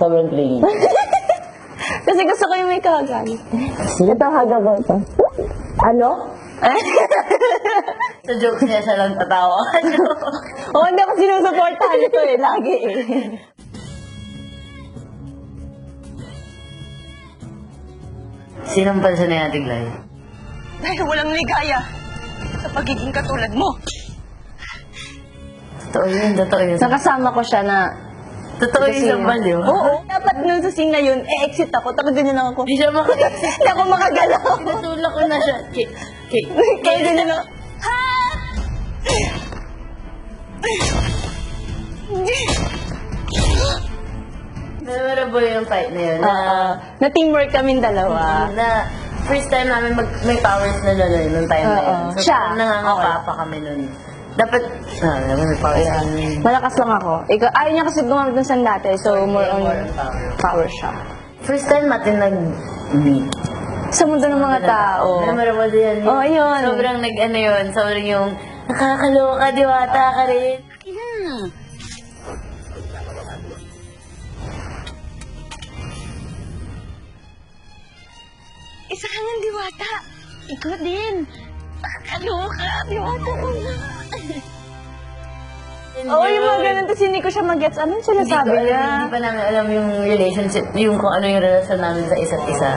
Sobrang clingy. Kasi gusto ko yung may kagalit. Ito, hagawa ito. Ano? Sa jokes niya siya lang tatawa. Oo, hindi ako sinusuportahan ito eh. Lagi eh. Sinampal siya ni Ate Glay. Dahil walang ligaya sa pagiging katulad mo. Totoo yun, totoo yun. Nakasama ko siya na... Totoo yun sa baliw. Oo. Dapat nun sa scene na yun, exit ako. Tapos ganyan lang ako. Hindi siya maka-exit. Hindi ako makagalaw. Tinutulak ko na siya. Kaya ganyan lang. Memorable yung fight na yun. Na teamwork kaming dalawa. Na first time namin may powers na gano'n nung time na yun. So, Siya. nangangapa pa kami nun. Dapat, may powers kami. Malakas lang ako. Ayaw niya kasi gumamit ng sandate. So, more on power siya. First time natin nag-meet. Sa mundo ng mga tao. Memorable din yun. Oo, yun. Sobrang nag-ano yun. Sobrang yung nakakaloka, diwata ka rin. Isa ka ng diwata. Ikaw din. Kaloka, diwata ko na. Oo, yung mga ganun. Tapos hindi ko siya mag-gets. Ano yung sinasabi niya? Hindi pa namin alam yung relationship, yung kung ano yung relasyon namin sa isa't isa.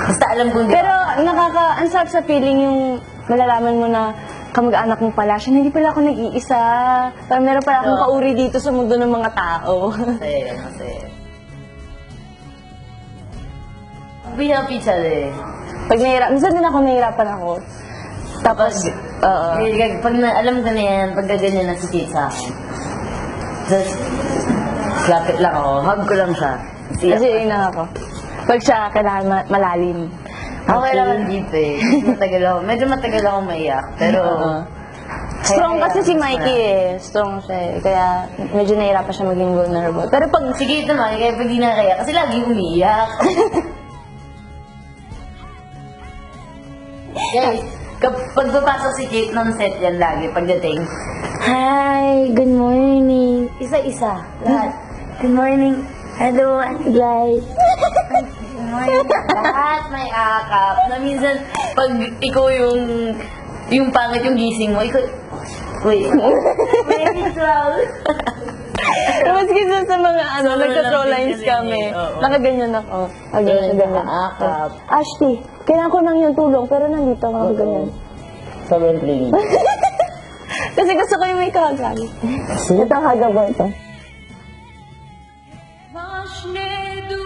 Basta alam kong Pero ang sarap sa feeling yung malalaman mo na kamag-anak mo pala siya. Hindi pala ako nag-iisa. Parang meron pala akong kauri dito sa mundo ng mga tao. Masaya. We help each other. Minsan din ako nahihirapan ako. Tapos, Pag alam ko na yan, pag gaganyan na si Kate sa akin, just lapit lang ako, hug ko lang siya. kasi yun lang ako. Pag siya, kailangan malalim. Ako kailangan deep eh. Medyo matagal ako maiyak. Pero, Strong kasi si Mikey eh. Strong siya eh. Kaya medyo nahihirapan siya maging vulnerable. Pero pag si Kate naman, kaya pag di na kaya, kasi lagi umiiyak. Guys, pag papasok si Kate ng set yan lagi, pagdating, hi, good morning. Isa-isa, lahat. Good morning. Hello, Auntie Glay. Good morning. Lahat may akap. Na minsan, pag ikaw yung pangit yung gising mo, ikaw, wait. Very proud. maski sa mga nagka-troll lines lang kami. din kasi, oo. Nakaganyan ako. Ganyan. Akap. Ashley, kailangan ko nang yung tulong pero nandito ako nakaganyan. Sobrang clingy. Kasi gusto ko yung may kagalit. Ito, hagawa ito. Vashne du